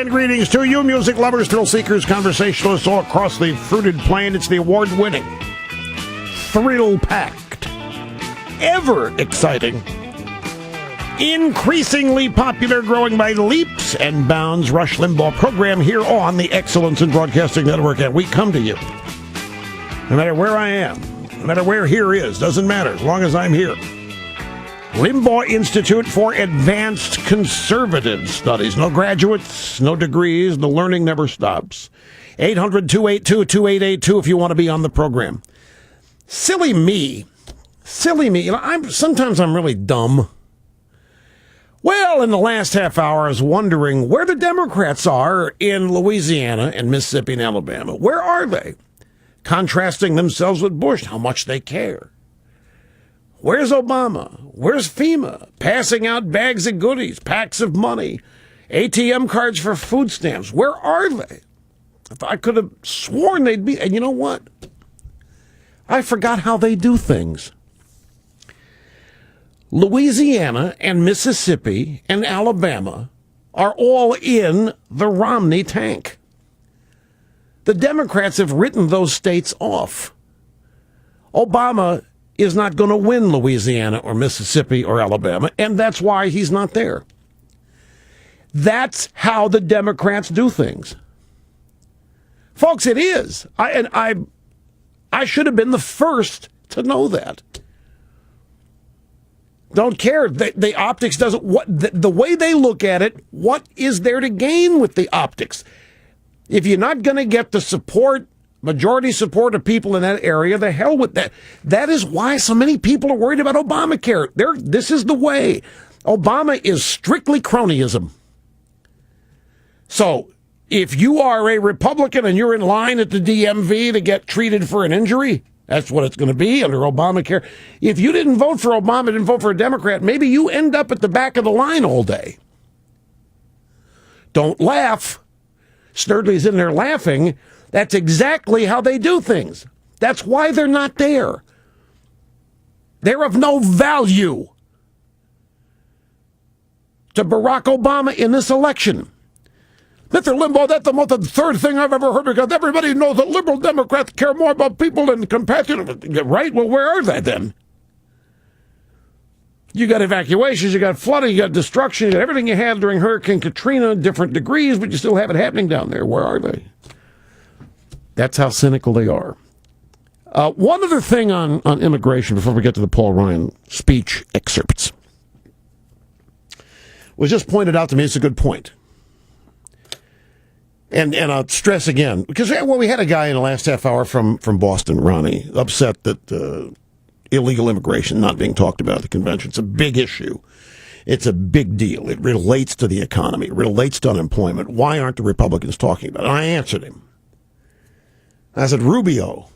and greetings to you, music lovers, thrill seekers, conversationalists all across the fruited plain. It's the award-winning, thrill-packed, ever-exciting, increasingly popular, growing by leaps and bounds, Rush Limbaugh program here on the Excellence in Broadcasting Network. And we come to you, no matter where I am, no matter where here is, doesn't matter, as long as I'm here. Limbaugh Institute for Advanced Conservative Studies. No graduates, no degrees, the learning never stops. 800-282-2882 if you want to be on the program. Silly me. You know, sometimes I'm really dumb. Well, in the last half hour, I was wondering where the Democrats are in Louisiana and Mississippi and Alabama. Where are they? Contrasting themselves with Bush, how much they care. Where's Obama? Where's FEMA? Passing out bags of goodies, packs of money, ATM cards for food stamps. Where are they? If I could have sworn they'd be. And you know what? I forgot how they do things. Louisiana and Mississippi and Alabama are all in the Romney tank. The Democrats have written those states off. Obama is not going to win Louisiana or Mississippi or Alabama, and that's why he's not there. That's how the Democrats do things. Folks, it is. I should have been the first to know that. Don't care. The optics doesn't. The way they look at it, what is there to gain with the optics? If you're not going to get the support, majority support of people in that area, the hell with that. That is why so many people are worried about Obamacare. This is the way. Obama is strictly cronyism. So if you are a Republican and you're in line at the DMV to get treated for an injury, that's what it's going to be under Obamacare. If you didn't vote for Obama, didn't vote for a Democrat, maybe you end up at the back of the line all day. Don't laugh. Snerdley's in there laughing. That's exactly how they do things. That's why they're not there. They're of no value to Barack Obama in this election. Mr. Limbaugh, that's the third thing I've ever heard, because everybody knows that liberal Democrats care more about people than compassionate. Right? Well, where are they then? You got evacuations, you got flooding, you got destruction, you got everything you had during Hurricane Katrina, different degrees, but you still have it happening down there. Where are they? That's how cynical they are. One other thing on immigration before we get to the Paul Ryan speech excerpts was just pointed out to me. It's a good point. And I'll stress again, because we had a guy in the last half hour from Boston, Ronnie, upset that illegal immigration not being talked about at the convention. It's a big issue. It's a big deal. It relates to the economy. It relates to unemployment. Why aren't the Republicans talking about it? And I answered him. I said, Rubio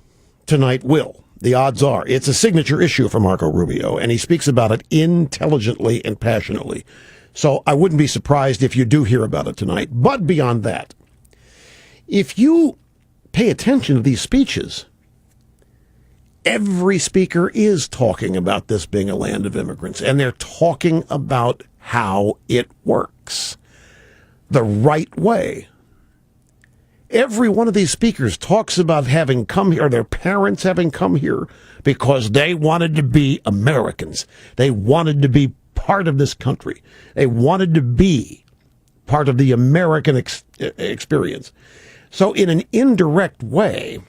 tonight will. The odds are. It's a signature issue for Marco Rubio, and he speaks about it intelligently and passionately. So I wouldn't be surprised if you do hear about it tonight. But beyond that, if you pay attention to these speeches, every speaker is talking about this being a land of immigrants, and they're talking about how it works the right way. Every one of these speakers talks about having come here, their parents having come here because they wanted to be Americans. They wanted to be part of this country. They wanted to be part of the American experience. So in an indirect way,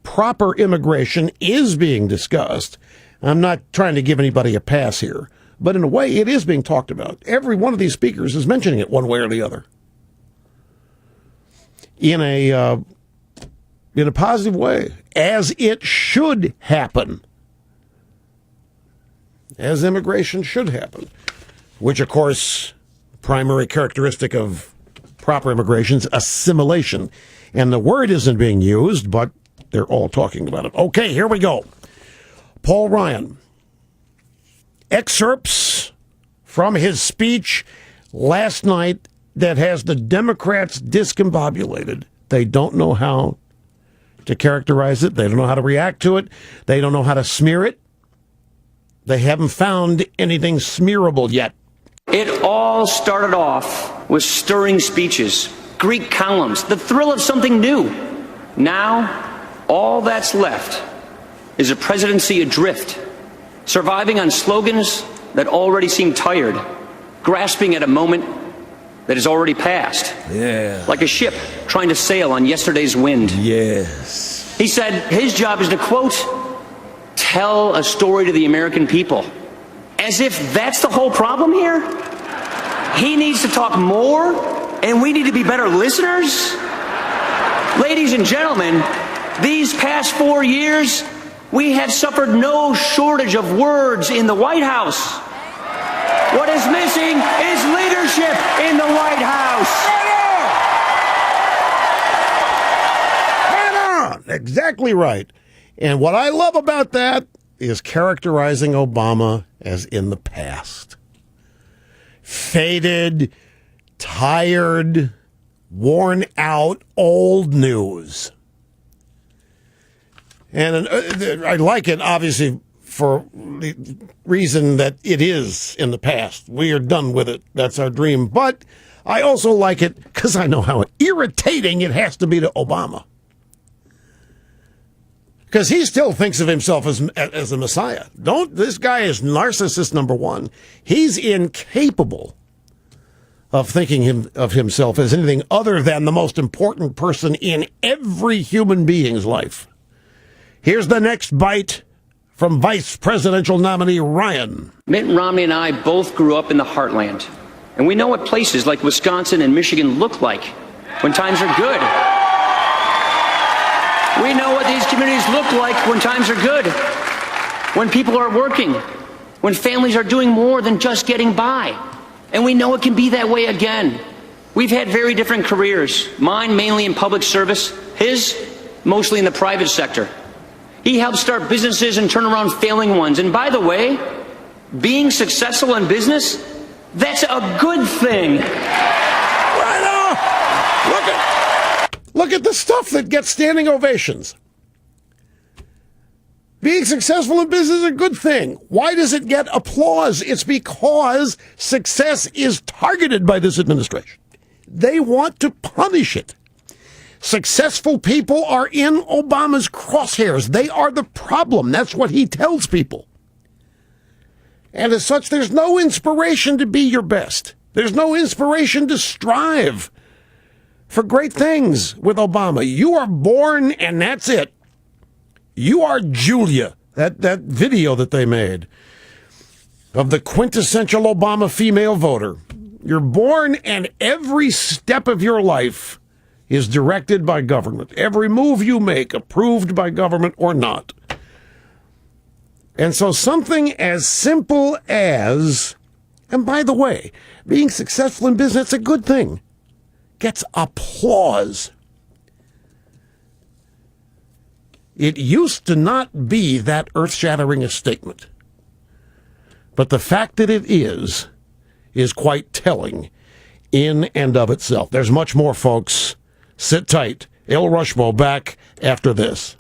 proper immigration is being discussed. I'm not trying to give anybody a pass here, but in a way it is being talked about. Every one of these speakers is mentioning it one way or the other. In a positive way, as it should happen, as immigration should happen, which, of course, primary characteristic of proper immigration is assimilation. And the word isn't being used, but they're all talking about it. Okay, here we go. Paul Ryan. Excerpts from his speech last night that has the Democrats discombobulated. They don't know how to characterize it. They don't know how to react to it. They don't know how to smear it. They haven't found anything smearable yet. It all started off with stirring speeches, Greek columns, the thrill of something new. Now, all that's left is a presidency adrift, surviving on slogans that already seem tired, grasping at a moment that has already passed. Yeah. Like a ship trying to sail on yesterday's wind. Yes. He said his job is to, quote, tell a story to the American people. As if that's the whole problem here? He needs to talk more, and we need to be better listeners? Ladies and gentlemen, these past 4 years, we have suffered no shortage of words in the White House. What is missing is leadership in the White House. Right on. Exactly right. And what I love about that is characterizing Obama as in the past. Faded, tired, worn out, old news. And I like it, obviously, for the reason that it is in the past. We are done with it. That's our dream. But I also like it because I know how irritating it has to be to Obama. Because he still thinks of himself as a messiah. This guy is narcissist number one. He's incapable of thinking of himself as anything other than the most important person in every human being's life. Here's the next bite from vice presidential nominee Ryan. Mitt Romney and I both grew up in the heartland, and we know what places like Wisconsin and Michigan look like when times are good. We know what these communities look like when times are good, when people are working, when families are doing more than just getting by. And we know it can be that way again. We've had very different careers, mine mainly in public service, his mostly in the private sector. He helped start businesses and turn around failing ones. And by the way, being successful in business, that's a good thing. Right on. Look at the stuff that gets standing ovations. Being successful in business is a good thing. Why does it get applause? It's because success is targeted by this administration. They want to punish it. Successful people are in Obama's crosshairs. They are the problem. That's what he tells people. And as such, there's no inspiration to be your best. There's no inspiration to strive for great things with Obama. You are born, and that's it. You are Julia, that video that they made of the quintessential Obama female voter. You're born, and every step of your life is directed by government. Every move you make approved by government or not. And so something as simple as, and by the way, being successful in business is a good thing, gets applause. It used to not be that earth-shattering a statement. But the fact that it is quite telling in and of itself. There's much more, folks. Sit tight. El Rushmo back after this.